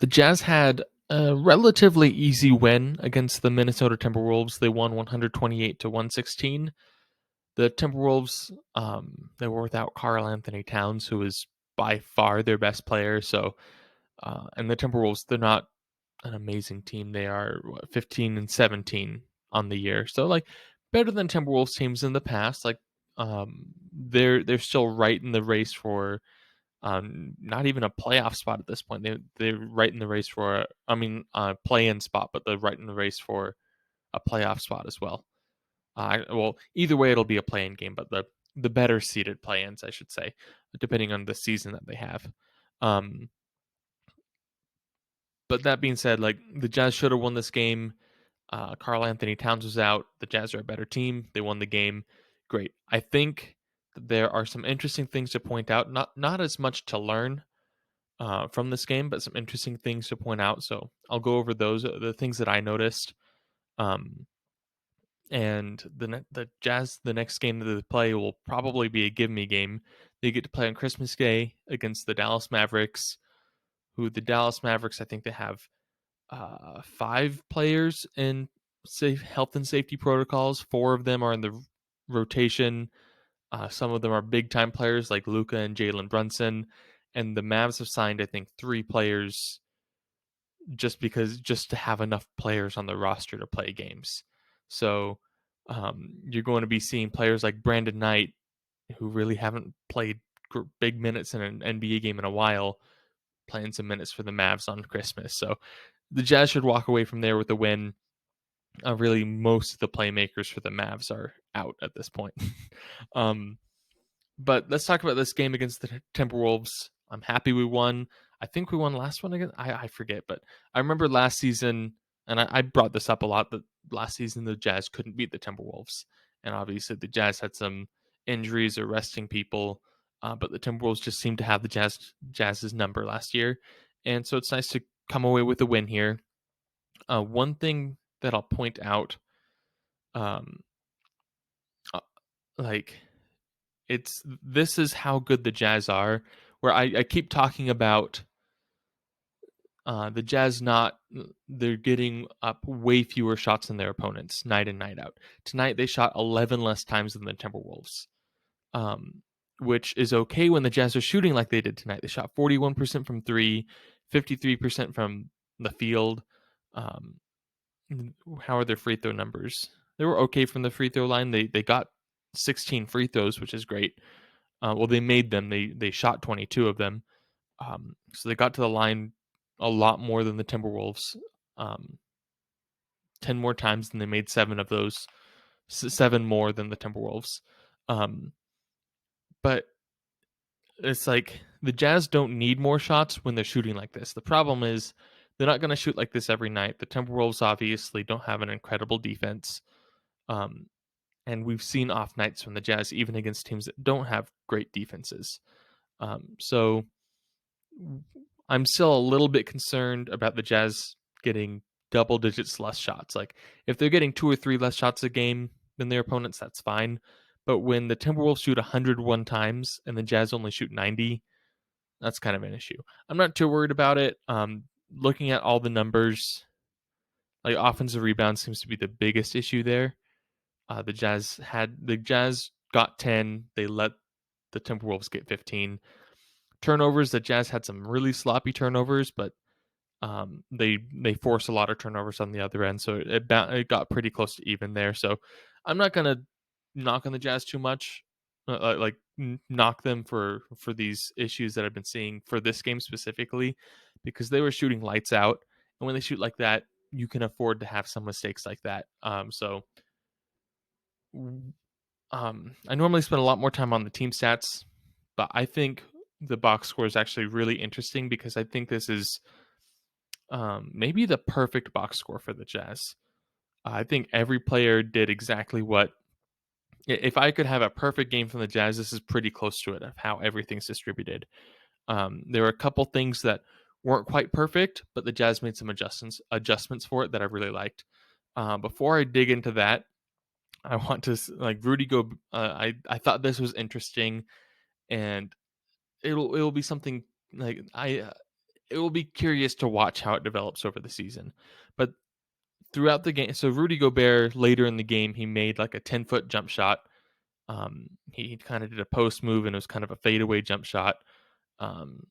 The Jazz had a relatively easy win against the Minnesota Timberwolves. They won 128 to 116. The Timberwolves, they were without Karl Anthony Towns, who is by far their best player. So, and the Timberwolves, they're not an amazing team. They are 15 and 17 on the year. So, like, better than Timberwolves teams in the past. Like, they're still right in the race for not even a playoff spot at this point. They're right in the race for, play-in spot, but they're right in the race for a playoff spot as well. Well, either way, it'll be a play-in game, but the better seeded play-ins, I should say, depending on the season that they have. Um, but that being said, like the Jazz should have won this game. Karl Anthony Towns was out. The Jazz are a better team. They won the game. Great. I think there are some interesting things to point out. Not as much to learn from this game, but some interesting things to point out. So I'll go over those, the things that I noticed. Um, and the Jazz, the next game that they play will probably be a give me game. They get to play on Christmas Day against the Dallas Mavericks, who the Dallas Mavericks, I think they have 5 players in safe health and safety protocols. 4 of them are in the rotation. Some of them are big time players like Luka and Jalen Brunson, and the Mavs have signed, I think, 3 players just to have enough players on the roster to play games. So you're going to be seeing players like Brandon Knight, who really haven't played big minutes in an NBA game in a while, playing some minutes for the Mavs on Christmas. So the Jazz should walk away from there with a win. Really, most of the playmakers for the Mavs are out at this point. um, but let's talk about this game against the Timberwolves. I'm happy we won. I think we won last one again. I forget, but I remember last season, and I brought this up a lot, that last season the Jazz couldn't beat the Timberwolves. And obviously the Jazz had some injuries or resting people, but the Timberwolves just seemed to have the Jazz's number last year. And so it's nice to come away with a win here. One thing that I'll point out, um, uh, like this is how good the Jazz are. Where I keep talking about the Jazz they're getting up way fewer shots than their opponents night in, night out. Tonight they shot 11 less times than the Timberwolves, which is okay when the Jazz are shooting like they did tonight. They shot 41% from three, 53% from the field. Um, how are their free throw numbers? They were okay from the free throw line. They got 16 free throws, which is great. Well, they made them. They shot 22 of them. So they got to the line a lot more than the Timberwolves. 10 more times, than they made 7 of those. 7 more than the Timberwolves. But it's like the Jazz don't need more shots when they're shooting like this. The problem is they're not going to shoot like this every night. The Timberwolves obviously don't have an incredible defense. And we've seen off nights from the Jazz, even against teams that don't have great defenses. So I'm still a little bit concerned about the Jazz getting double digits less shots. Like if they're getting 2 or 3 less shots a game than their opponents, that's fine. But when the Timberwolves shoot 101 times and the Jazz only shoot 90, that's kind of an issue. I'm not too worried about it. Looking at all the numbers, like offensive rebound seems to be the biggest issue there. The Jazz got 10. They let the Timberwolves get 15. Turnovers, the Jazz had some really sloppy turnovers, but they forced a lot of turnovers on the other end, so it got pretty close to even there. So I'm not gonna knock on the Jazz too much, knock them for these issues that I've been seeing for this game specifically, because they were shooting lights out, and when they shoot like that, you can afford to have some mistakes like that. I normally spend a lot more time on the team stats, but I think the box score is actually really interesting because I think this is maybe the perfect box score for the Jazz. I think every player did exactly what. If I could have a perfect game from the Jazz, this is pretty close to it of how everything's distributed. There were a couple things that weren't quite perfect, but the Jazz made some adjustments for it that I really liked. Before I dig into that, I want to Rudy Gobert. I thought this was interesting, and it'll be something like it will be curious to watch how it develops over the season. But throughout the game, so Rudy Gobert later in the game, he made like a 10-foot jump shot. He kind of did a post move and it was kind of a fadeaway jump shot. Um,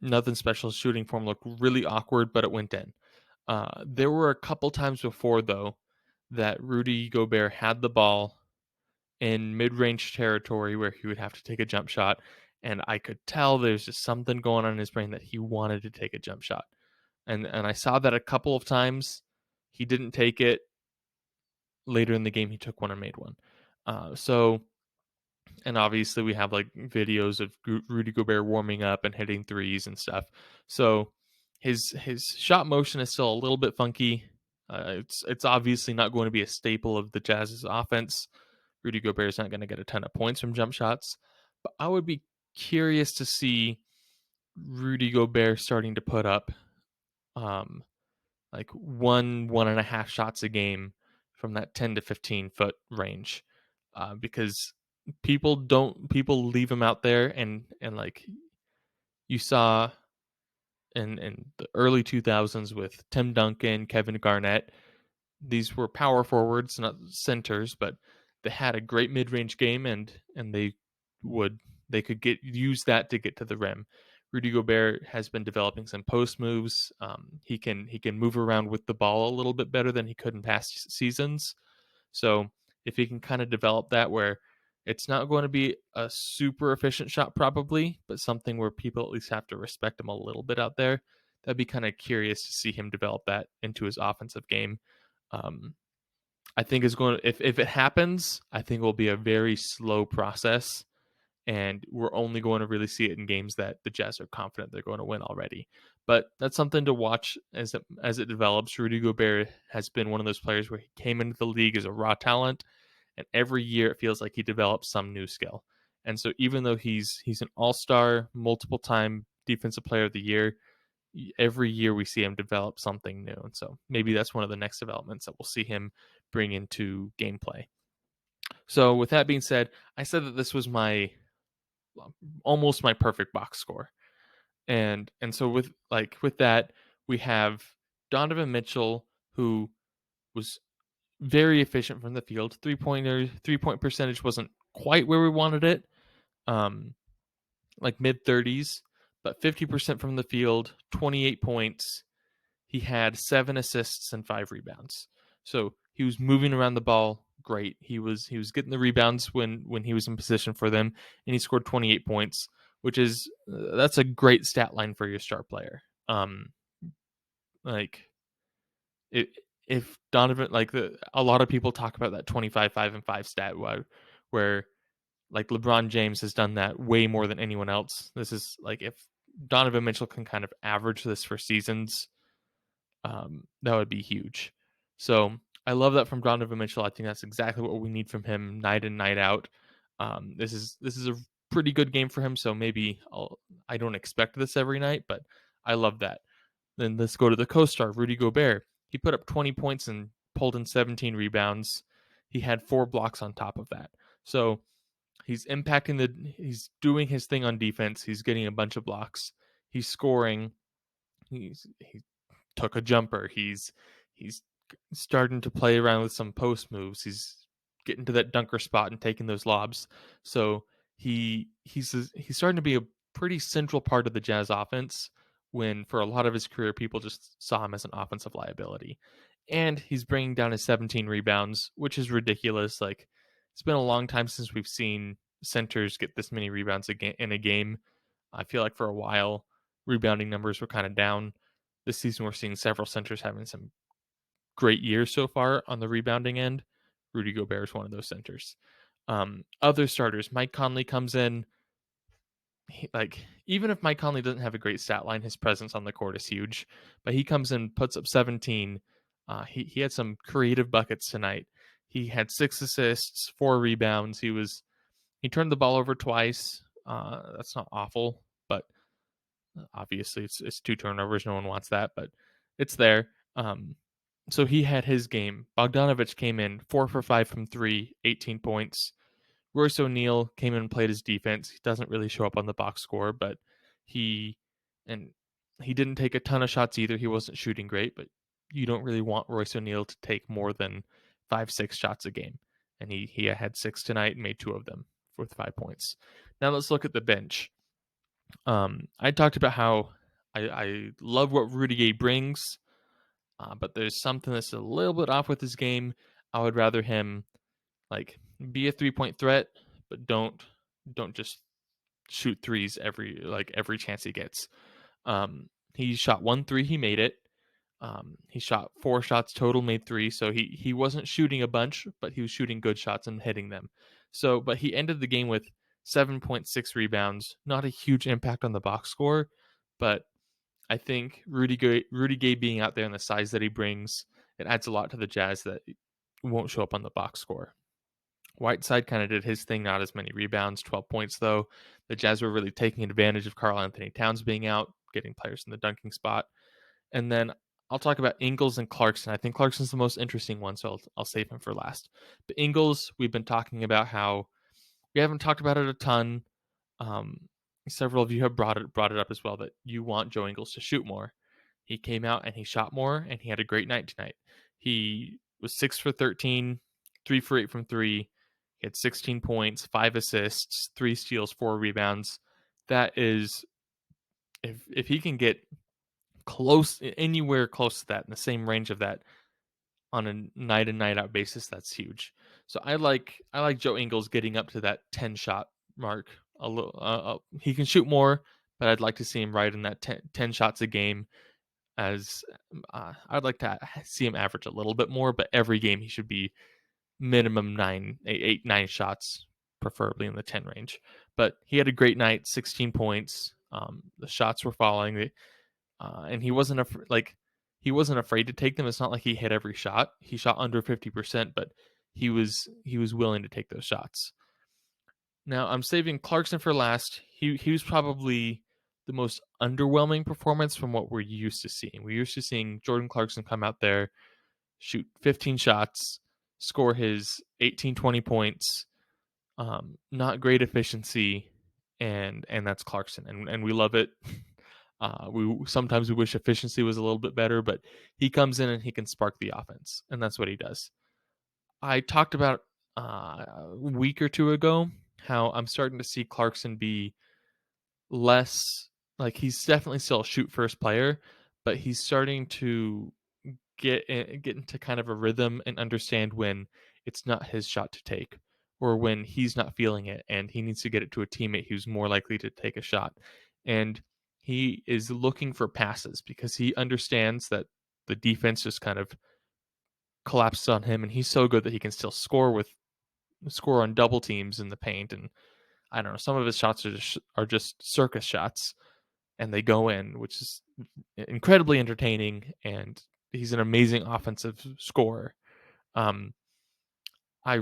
Nothing special. Shooting form looked really awkward, but it went in. There were a couple times before though that Rudy Gobert had the ball in mid-range territory where he would have to take a jump shot, and I could tell there's just something going on in his brain that he wanted to take a jump shot. And I saw that a couple of times. He didn't take it. Later in the game, he took one and made one. So, and obviously we have like videos of Rudy Gobert warming up and hitting threes and stuff. So his shot motion is still a little bit funky. It's obviously not going to be a staple of the Jazz's offense. Rudy Gobert is not going to get a ton of points from jump shots, but I would be curious to see Rudy Gobert starting to put up um, like 1.5 shots a game from that 10 to 15 foot range, because people leave him out there, and like you saw in the early 2000s with Tim Duncan, Kevin Garnett. These were power forwards, not centers, but they had a great mid-range game, and would they could use that to get to the rim. Rudy Gobert has been developing some post moves. He can move around with the ball a little bit better than he could in past seasons. So if he can kind of develop that, where it's not going to be a super efficient shot probably, but something where people at least have to respect him a little bit out there, that'd be kind of curious to see him develop that into his offensive game. Um, I think is going to, if it happens, I think it will be a very slow process, and we're only going to really see it in games that the Jazz are confident they're going to win already. But that's something to watch as it develops. Rudy Gobert has been one of those players where he came into the league as a raw talent, and every year it feels like he develops some new skill. And so even though he's an all-star, multiple time defensive player of the year, every year we see him develop something new. And so maybe that's one of the next developments that we'll see him bring into gameplay. So with that being said, I said that this was my almost my perfect box score. And so with that, we have Donovan Mitchell, who was very efficient from the field. 3-point percentage wasn't quite where we wanted it. Like mid 30s, but 50% from the field, 28 points. He had 7 assists and 5 rebounds. So he was moving around the ball great. He was getting the rebounds when he was in position for them, and he scored 28 points, which is that's a great stat line for your star player. Like it, if Donovan, like a lot of people talk about that 25 5 and 5 stat where like LeBron James has done that way more than anyone else. This is like if Donovan Mitchell can kind of average this for seasons, that would be huge. So I love that from Donovan Mitchell. I think that's exactly what we need from him night in, night out. This is a pretty good game for him. So maybe I don't expect this every night, but I love that. Then let's go to the co-star, Rudy Gobert. He put up 20 points and pulled in 17 rebounds. He had 4 blocks on top of that. So he's he's doing his thing on defense. He's getting a bunch of blocks. He's scoring. He took a jumper. He's starting to play around with some post moves. He's getting to that dunker spot and taking those lobs. So he's starting to be a pretty central part of the Jazz offense, when for a lot of his career people just saw him as an offensive liability. And he's bringing down his 17 rebounds, which is ridiculous. Like, it's been a long time since we've seen centers get this many rebounds in a game. I feel like for a while rebounding numbers were kind of down. This season we're seeing several centers having some great years so far on the rebounding end. Rudy Gobert is one of those centers. Other starters, Mike Conley comes in. Even if Mike Conley doesn't have a great stat line, his presence on the court is huge. But he comes in, puts up 17. He had some creative buckets tonight. He had 6 assists, 4 rebounds. He turned the ball over twice. That's not awful, but obviously it's 2 turnovers. No one wants that, but it's there. So he had his game. Bogdanovich came in 4 for 5 from 3, 18 points. Royce O'Neal came in and played his defense. He doesn't really show up on the box score, but he He didn't take a ton of shots either. He wasn't shooting great, but you don't really want Royce O'Neal to take more than 5-6 shots a game. And he had 6 tonight and made 2 of them with 5 points. Now let's look at the bench. I talked about how I love what Rudy Gay brings, but there's something that's a little bit off with his game. I would rather him like be a 3-point threat, but don't just shoot threes every chance he gets. He shot 1 3, he made it. He shot 4 shots total, made 3, so he wasn't shooting a bunch, but he was shooting good shots and hitting them. So, but he ended the game with 7.6 rebounds. Not a huge impact on the box score, but I think Rudy Gay being out there and the size that he brings, it adds a lot to the Jazz that won't show up on the box score. Whiteside kind of did his thing, not as many rebounds, 12 points though. The Jazz were really taking advantage of Karl Anthony Towns being out, getting players in the dunking spot. And then I'll talk about Ingles and Clarkson. I think Clarkson's the most interesting one, so I'll save him for last. But Ingles, we've been talking about how we haven't talked about it a ton. Several of you have brought it up as well that you want Joe Ingles to shoot more. He came out and he shot more, and he had a great night tonight. He was 6 for 13, 3 for 8 from 3. He had 16 points, 5 assists, 3 steals, 4 rebounds. That is, if he can get anywhere close to that, in the same range of that on a night in night out basis, that's huge. So I like Joe Ingles getting up to that 10 shot mark. A little, he can shoot more, but I'd like to see him right in that 10 shots a game. As I'd like to see him average a little bit more, but every game he should be minimum 9 shots, preferably in the 10 range. But he had a great night, 16 points. The shots were falling, and he wasn't afraid to take them. It's not like he hit every shot. He shot under 50%, but he was willing to take those shots. Now I'm saving Clarkson for last. He was probably the most underwhelming performance from what we're used to seeing. We're used to seeing Jordan Clarkson come out there, shoot 15 shots, score his 18, 20 points. Not great efficiency, and that's Clarkson, and we love it. We sometimes wish efficiency was a little bit better, but he comes in and he can spark the offense, and that's what he does. I talked about a week or two ago how I'm starting to see Clarkson be less like he's definitely still a shoot first player, but he's starting to get into kind of a rhythm and understand when it's not his shot to take or when he's not feeling it and he needs to get it to a teammate who's more likely to take a shot. And he is looking for passes because he understands that the defense just kind of collapses on him, and he's so good that he can still score on double teams in the paint. And I don't know, some of his shots are just circus shots, and they go in, which is incredibly entertaining. And he's an amazing offensive scorer. I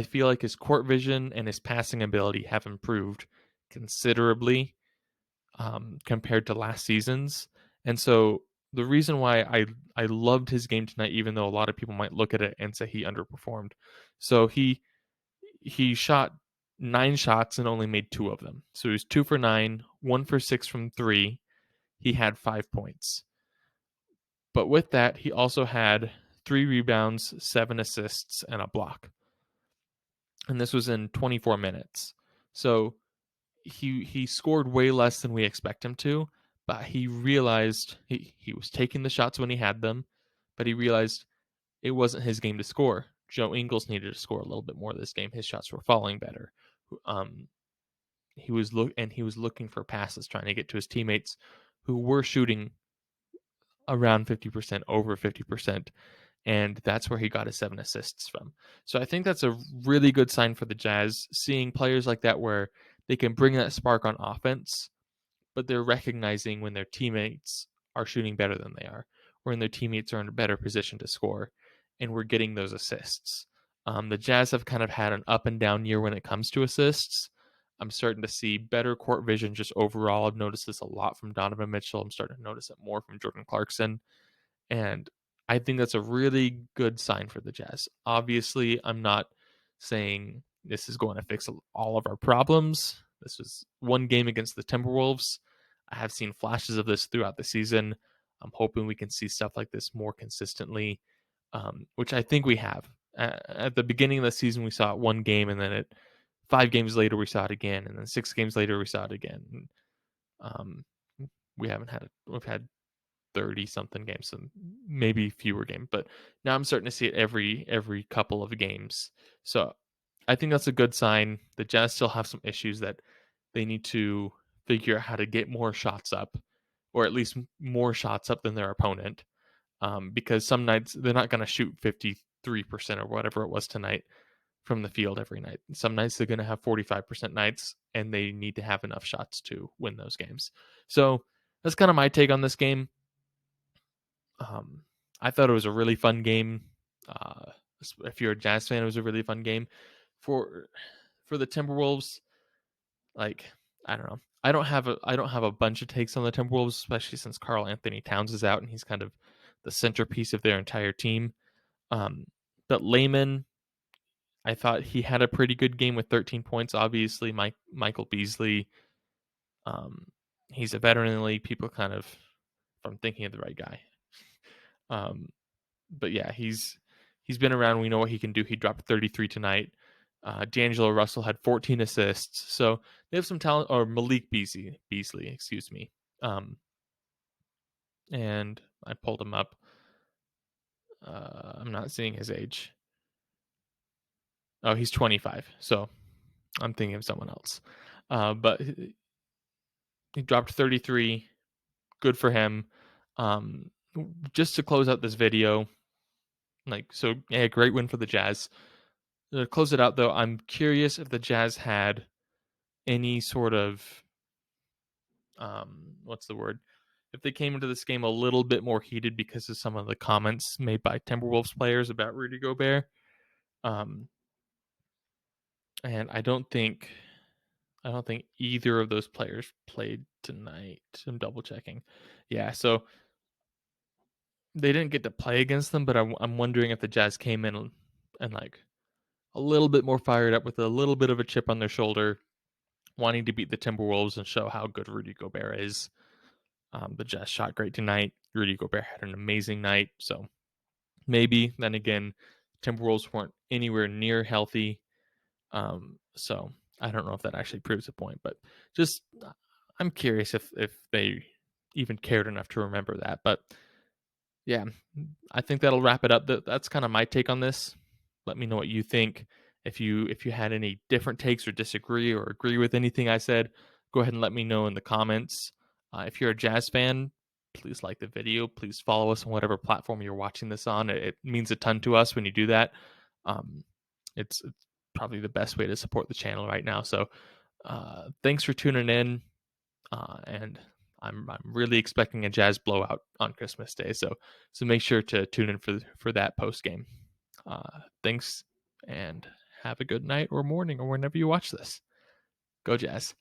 feel like his court vision and his passing ability have improved considerably compared to last season's. And so the reason why I loved his game tonight, even though a lot of people might look at it and say he underperformed. So he shot 9 shots and only made 2 of them. So he was 2 for 9, 1 for 6 from 3. He had 5 points. But with that, he also had 3 rebounds, 7 assists, and a block. And this was in 24 minutes. So he scored way less than we expect him to, but he realized he was taking the shots when he had them, but he realized it wasn't his game to score. Joe Ingles needed to score a little bit more this game. His shots were falling better. He was looking for passes, trying to get to his teammates who were shooting around 50%, over 50%, and that's where he got his 7 assists from. So I think that's a really good sign for the Jazz, seeing players like that where they can bring that spark on offense, but they're recognizing when their teammates are shooting better than they are, or when their teammates are in a better position to score, and we're getting those assists. The Jazz have kind of had an up and down year when it comes to assists. I'm starting to see better court vision just overall. I've noticed this a lot from Donovan Mitchell. I'm starting to notice it more from Jordan Clarkson. And I think that's a really good sign for the Jazz. Obviously, I'm not saying this is going to fix all of our problems. This was one game against the Timberwolves. I have seen flashes of this throughout the season. I'm hoping we can see stuff like this more consistently, which I think we have. At the beginning of the season, we saw it one game, and then 5 games later, we saw it again, and then 6 games later, we saw it again. And, we haven't had it. We've had 30 something games, so maybe fewer games, but now I'm starting to see it every couple of games. So I think that's a good sign. The Jazz still have some issues that they need to figure out how to get more shots up, or at least more shots up than their opponent. Because some nights they're not going to shoot 53% or whatever it was tonight from the field every night. Some nights they're going to have 45% nights, and they need to have enough shots to win those games. So that's kind of my take on this game. I thought it was a really fun game. If you're a Jazz fan, it was a really fun game. For the Timberwolves, like, I don't know. I don't have a bunch of takes on the Timberwolves, especially since Karl Anthony Towns is out and he's kind of the centerpiece of their entire team. But Layman, I thought he had a pretty good game with 13 points. Obviously, Michael Beasley, he's a veteran in the league. People kind of, if I'm thinking of the right guy. But yeah, he's been around. We know what he can do. He dropped 33 tonight. D'Angelo Russell had 14 assists. So they have some talent. Or Malik Beasley, excuse me. And I pulled him up. I'm not seeing his age. Oh, he's 25. So I'm thinking of someone else. But he dropped 33. Good for him. Just to close out this video, great win for the Jazz. To close it out, though, I'm curious if the Jazz had any sort of, what's the word? If they came into this game a little bit more heated because of some of the comments made by Timberwolves players about Rudy Gobert. And I don't think either of those players played tonight. I'm double checking. Yeah, so they didn't get to play against them, but I'm wondering if the Jazz came in and like a little bit more fired up with a little bit of a chip on their shoulder, wanting to beat the Timberwolves and show how good Rudy Gobert is. The Jazz shot great tonight. Rudy Gobert had an amazing night. So maybe, then again, Timberwolves weren't anywhere near healthy. So I don't know if that actually proves a point, but just I'm curious if they even cared enough to remember that. But yeah, I think that'll wrap it up. That's kind of my take on this. Let me know what you think. If you had any different takes or disagree or agree with anything I said, go ahead and let me know in the comments. If you're a Jazz fan, please like the video. Please follow us on whatever platform you're watching this on. It means a ton to us when you do that. It's probably the best way to support the channel right now. So thanks for tuning in. And I'm really expecting a Jazz blowout on Christmas Day. So make sure to tune in for that post game. Thanks, and have a good night or morning or whenever you watch this. Go Jazz.